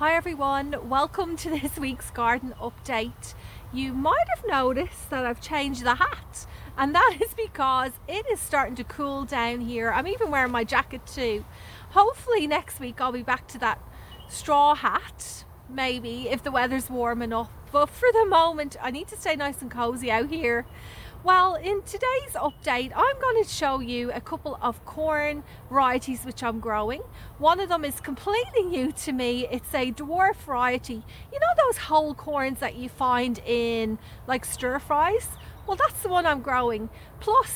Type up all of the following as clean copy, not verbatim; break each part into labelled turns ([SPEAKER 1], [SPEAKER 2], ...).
[SPEAKER 1] Hi everyone, welcome to this week's garden update. You might have noticed that I've changed the hat, and that is because it is starting to cool down here. I'm even wearing my jacket too. Hopefully next week I'll be back to that straw hat, maybe if the weather's warm enough, but for the moment I need to stay nice and cozy out here. Well, in today's update, I'm going to show you a couple of corn varieties which I'm growing. One of them is completely new to me. It's a dwarf variety. You know those whole corns that you find in like stir fries? Well, that's the one I'm growing. Plus,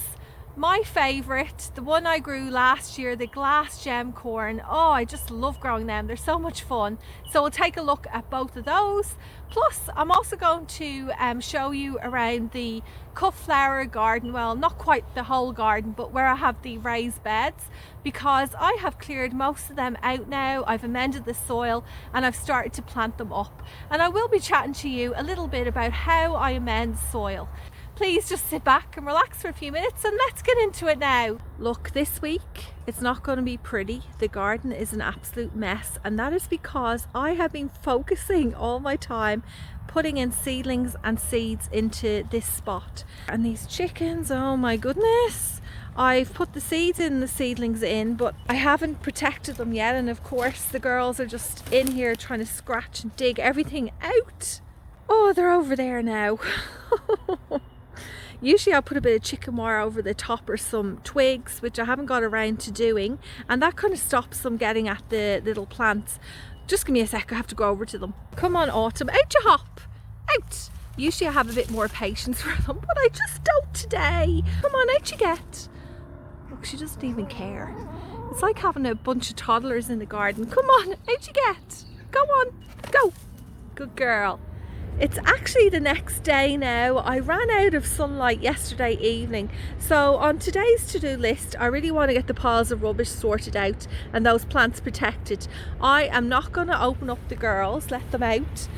[SPEAKER 1] my favourite, the one I grew last year, the glass gem corn. Oh, I just love growing them. They're so much fun. So we'll take a look at both of those. Plus, I'm also going to show you around the cut flower garden. Well, not quite the whole garden, but where I have the raised beds, because I have cleared most of them out now. I've amended the soil and I've started to plant them up. And I will be chatting to you a little bit about how I amend soil. Please just sit back and relax for a few minutes and let's get into it now. Look, this week it's not going to be pretty. The garden is an absolute mess, and that is because I have been focusing all my time putting in seedlings and seeds into this spot. And these chickens, oh my goodness. I've put the seeds in, the seedlings in, but I haven't protected them yet, and of course the girls are just in here trying to scratch and dig everything out. Oh, they're over there now. Usually I'll put a bit of chicken wire over the top or some twigs, which I haven't got around to doing, and that kind of stops them getting at the little plants. Just give me a sec, I have to go over to them. Come on, Autumn, out you hop, out. Usually I have a bit more patience for them, but I just don't today. Come on, out you get. Look, she doesn't even care. It's like having a bunch of toddlers in the garden. Come on, out you get. Go on, go. Good girl. It's actually the next day now. I ran out of sunlight yesterday evening, so on today's to-do list I really want to get the piles of rubbish sorted out and those plants protected. I am not going to open up the girls, let them out,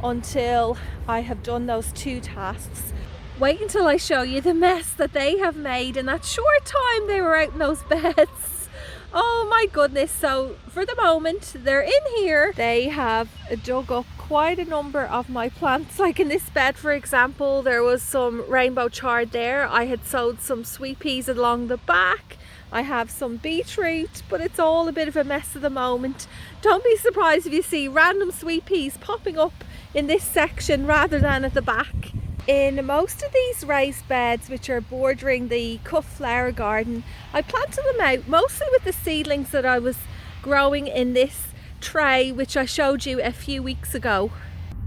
[SPEAKER 1] until I have done those two tasks. Wait until I show you the mess that they have made in that short time they were out in those beds. Oh my goodness. So for the moment they're in here. They have dug up quite a number of my plants. Like in this bed, for example, there was some rainbow chard there. I had sowed some sweet peas along the back. I have some beetroot, but it's all a bit of a mess at the moment. Don't be surprised if you see random sweet peas popping up in this section rather than at the back. In most of these raised beds, which are bordering the cut flower garden, I planted them out mostly with the seedlings that I was growing in this tray, which I showed you a few weeks ago.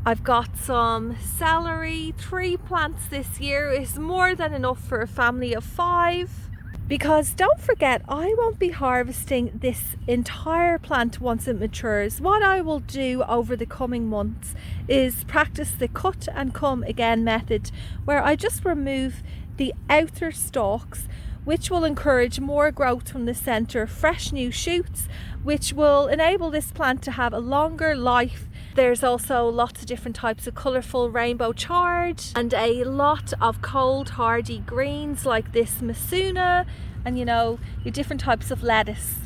[SPEAKER 1] I've got some celery. 3 plants this year is more than enough for a family of 5. Because don't forget, I won't be harvesting this entire plant once it matures. What I will do over the coming months is practice the cut and come again method, where I just remove the outer stalks, which will encourage more growth from the centre, fresh new shoots, which will enable this plant to have a longer life. There's also lots of different types of colourful rainbow chard and a lot of cold hardy greens like this Masuna, and you know, your different types of lettuce.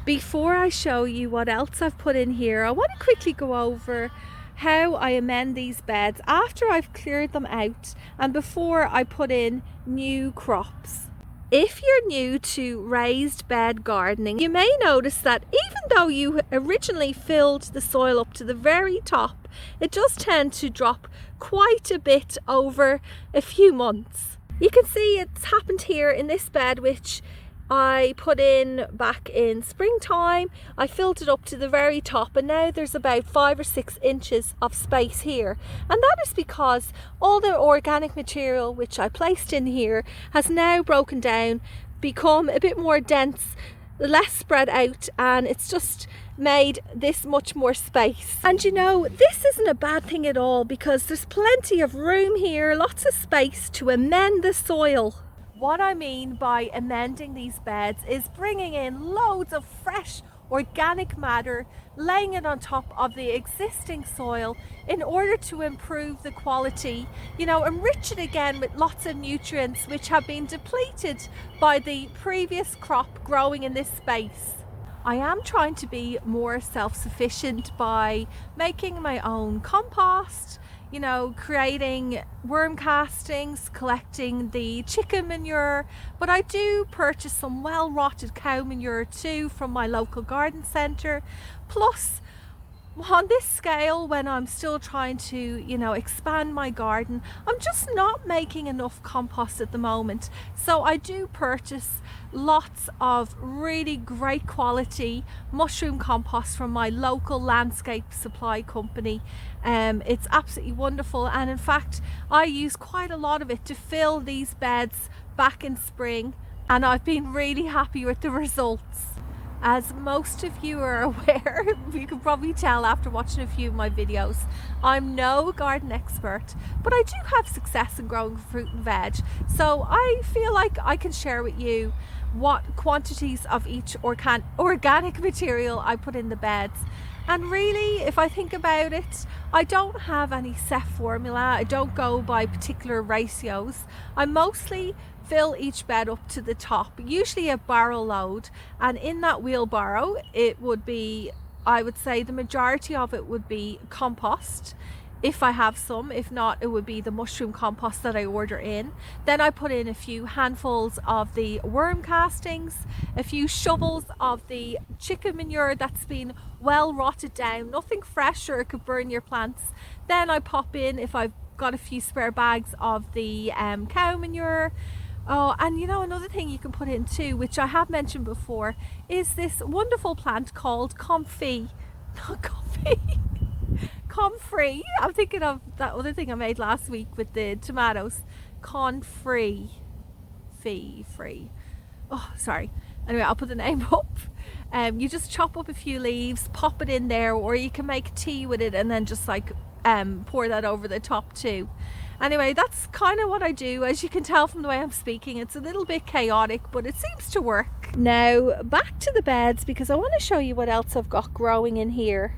[SPEAKER 1] Before I show you what else I've put in here, I want to quickly go over how I amend these beds after I've cleared them out and before I put in new crops. If you're new to raised bed gardening, you may notice that even though you originally filled the soil up to the very top, it does tend to drop quite a bit over a few months. You can see it's happened here in this bed, which I put in back in springtime. I filled it up to the very top, and now there's about 5 or 6 inches of space here, and that is because all the organic material which I placed in here has now broken down, become a bit more dense, less spread out, and it's just made this much more space. And you know, this isn't a bad thing at all, because there's plenty of room here, lots of space to amend the soil. What I mean by amending these beds is bringing in loads of fresh organic matter, laying it on top of the existing soil in order to improve the quality, you know, enrich it again with lots of nutrients which have been depleted by the previous crop growing in this space. I am trying to be more self-sufficient by making my own compost, you know, creating worm castings, collecting the chicken manure, but I do purchase some well-rotted cow manure too from my local garden centre. Plus, on this scale, when I'm still trying to, you know, expand my garden, I'm just not making enough compost at the moment. So I do purchase lots of really great quality mushroom compost from my local landscape supply company. It's absolutely wonderful, and in fact I use quite a lot of it to fill these beds back in spring, and I've been really happy with the results. As most of you are aware, you can probably tell after watching a few of my videos, I'm no garden expert, but I do have success in growing fruit and veg. So I feel like I can share with you what quantities of each organic material I put in the beds. And really, if I think about it, I don't have any set formula. I don't go by particular ratios. I mostly fill each bed up to the top, usually a barrel load, and in that wheelbarrow it would be, I would say the majority of it would be compost if I have some. If not, it would be the mushroom compost that I order in. Then I put in a few handfuls of the worm castings, a few shovels of the chicken manure that's been well rotted down, nothing fresh or it could burn your plants. Then I pop in, if I've got a few spare bags, of the cow manure. Oh, and you know, another thing you can put in too, which I have mentioned before, is this wonderful plant called comfrey. Not comfrey. Comfrey. I'm thinking of that other thing I made last week with the tomatoes. Confrey. Free. Oh, sorry. Anyway, I'll put the name up. You just chop up a few leaves, pop it in there, or you can make tea with it and then just like pour that over the top too. Anyway, that's kind of what I do. As you can tell from the way I'm speaking, it's a little bit chaotic, but it seems to work. Now back to the beds, because I want to show you what else I've got growing in here.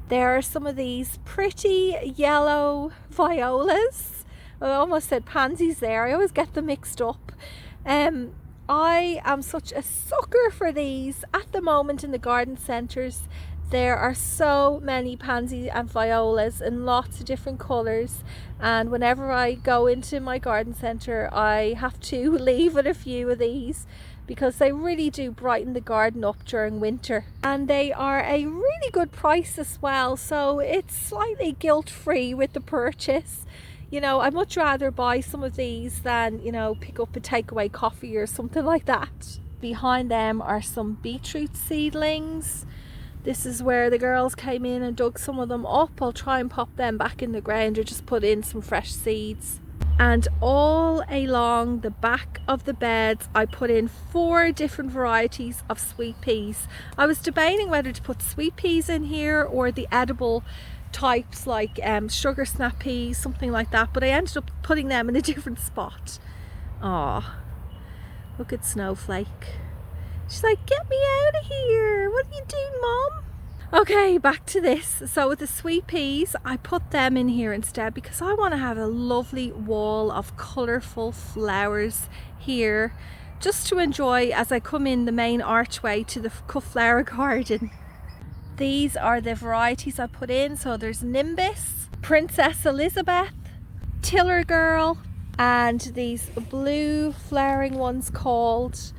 [SPEAKER 1] There are some of these pretty yellow violas. I almost said pansies there. I always get them mixed up. I am such a sucker for these at the moment in the garden centres. There are so many pansies and violas in lots of different colours, and whenever I go into my garden centre I have to leave with a few of these because they really do brighten the garden up during winter, and they are a really good price as well, so it's slightly guilt-free with the purchase. You know, I'd much rather buy some of these than, you know, pick up a takeaway coffee or something like that. Behind them are some beetroot seedlings. This is where the girls came in and dug some of them up. I'll try and pop them back in the ground or just put in some fresh seeds. And all along the back of the beds I put in 4 different varieties of sweet peas. I was debating whether to put sweet peas in here or the edible types like sugar snap peas, something like that, but I ended up putting them in a different spot. Aw, look at Snowflake. She's like, get me out of here. What are you doing, Mom? Okay, back to this. So with the sweet peas, I put them in here instead because I want to have a lovely wall of colourful flowers here just to enjoy as I come in the main archway to the cut flower garden. These are the varieties I put in. So there's Nimbus, Princess Elizabeth, Tiller Girl, and these blue flowering ones called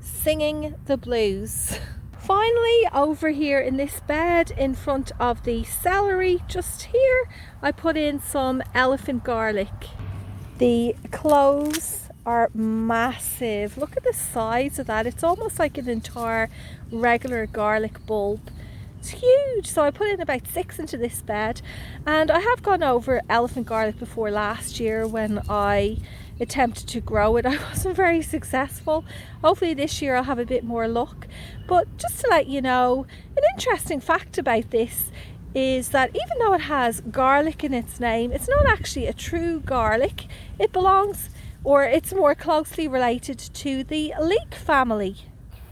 [SPEAKER 1] Singing the Blues. Finally, over here in this bed in front of the celery, just here, I put in some elephant garlic. The cloves are massive. Look at the size of that. It's almost like an entire regular garlic bulb. It's huge. So I put in about 6 into this bed, and I have gone over elephant garlic before last year when I attempted to grow it. I wasn't very successful. Hopefully this year I'll have a bit more luck. But just to let you know, an interesting fact about this is that even though it has garlic in its name, it's not actually a true garlic. It belongs, or it's more closely related to the leek family.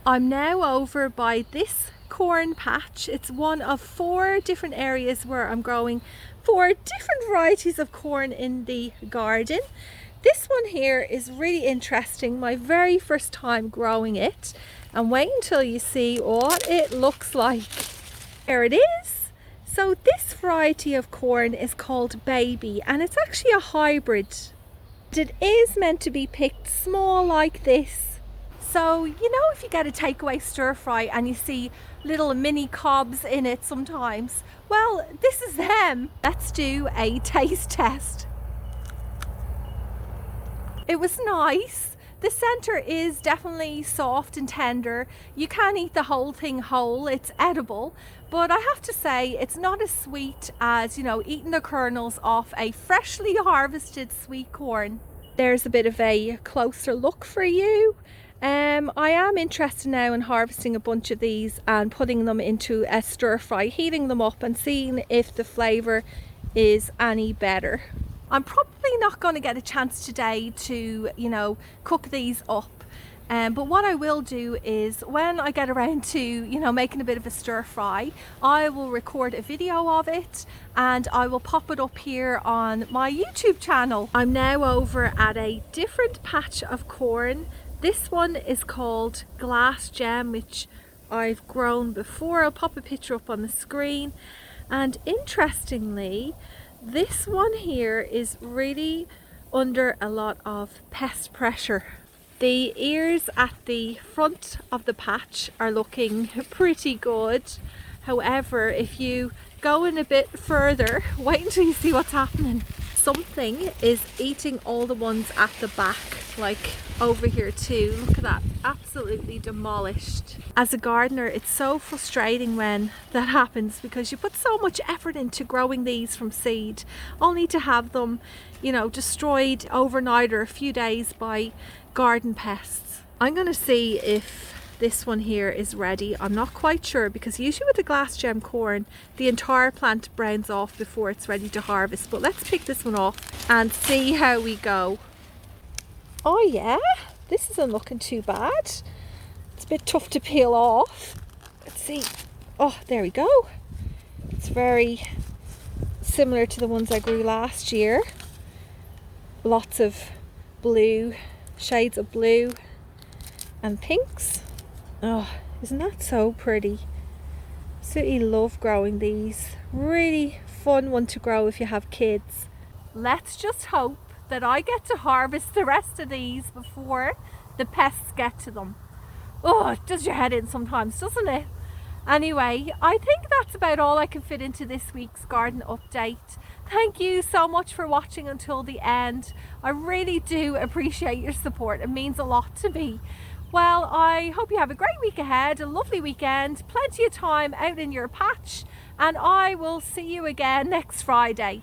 [SPEAKER 1] I'm now over by this corn patch. It's one of 4 different areas where I'm growing 4 different varieties of corn in the garden. This one here is really interesting, my very first time growing it. and wait until you see what it looks like. There it is. So this variety of corn is called Baby, and it's actually a hybrid. It is meant to be picked small like this. So, you know, if you get a takeaway stir fry and you see little mini cobs in it sometimes, well, this is them. Let's do a taste test. It was nice. The centre is definitely soft and tender. You can eat the whole thing whole, it's edible, but I have to say it's not as sweet as, you know, eating the kernels off a freshly harvested sweet corn. There's a bit of a closer look for you. I am interested now in harvesting a bunch of these and putting them into a stir fry, heating them up and seeing if the flavour is any better. I'm probably not going to get a chance today to, you know, cook these up. But what I will do is when I get around to, you know, making a bit of a stir fry, I will record a video of it and I will pop it up here on my YouTube channel. I'm now over at a different patch of corn. This one is called Glass Gem, which I've grown before. I'll pop a picture up on the screen. And interestingly, this one here is really under a lot of pest pressure. The ears at the front of the patch are looking pretty good. However, if you go in a bit further, wait until you see what's happening. Something is eating all the ones at the back, like over here too. Look at that, absolutely demolished. As a gardener, it's so frustrating when that happens because you put so much effort into growing these from seed, only to have them, you know, destroyed overnight or a few days by garden pests. I'm going to see if this one here is ready. I'm not quite sure because usually with the glass gem corn the entire plant browns off before it's ready to harvest, but let's pick this one off and see how we go. Oh yeah, this isn't looking too bad. It's a bit tough to peel off. Let's see. Oh, there we go. It's very similar to the ones I grew last year. Lots of blue, shades of blue and pinks. Oh, isn't that so pretty? Absolutely love growing these. Really fun one to grow if you have kids. Let's just hope that I get to harvest the rest of these before the pests get to them. Oh, it does your head in sometimes, doesn't it? Anyway, I think that's about all I can fit into this week's garden update. Thank you so much for watching until the end. I really do appreciate your support. It means a lot to me. Well, I hope you have a great week ahead, a lovely weekend, plenty of time out in your patch, and I will see you again next Friday.